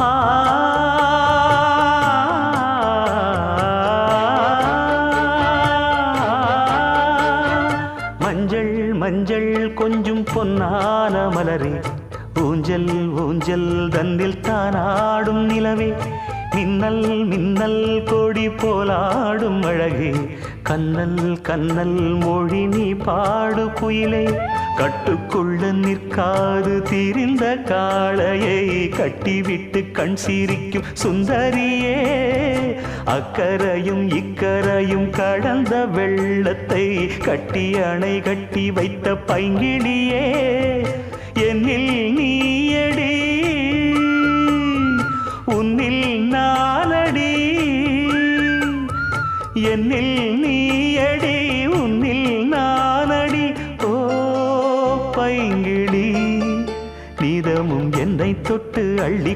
ஆ மஞ்சள் மஞ்சள் கொஞ்சம் பொன்னான மலரே ஊஞ்சல் ஊஞ்சல் தன்னில் தானாடும் நிலவே மின்னல் மின்னல் கொடி போலாடும் அழகே கண்ணல் கண்ணல் மொழி நீ பாடு குயிலே கட்டுக்குள்ள நிற்காது தீரிந்த காளையை கட்டிவிட்டு கண் சிரிக்கும் சுந்தரியே அக்கரையும் இக்கரையும் கடந்த வெள்ளத்தை கட்டி அணை கட்டி வைத்த பைங்கிளியே என்னில் நீயடி உன்னில் நானடி என்னில் நீயடி உன்னில் நானடி ஓ பைங்கிளி நீதமும் என்னை தொட்டு அள்ளி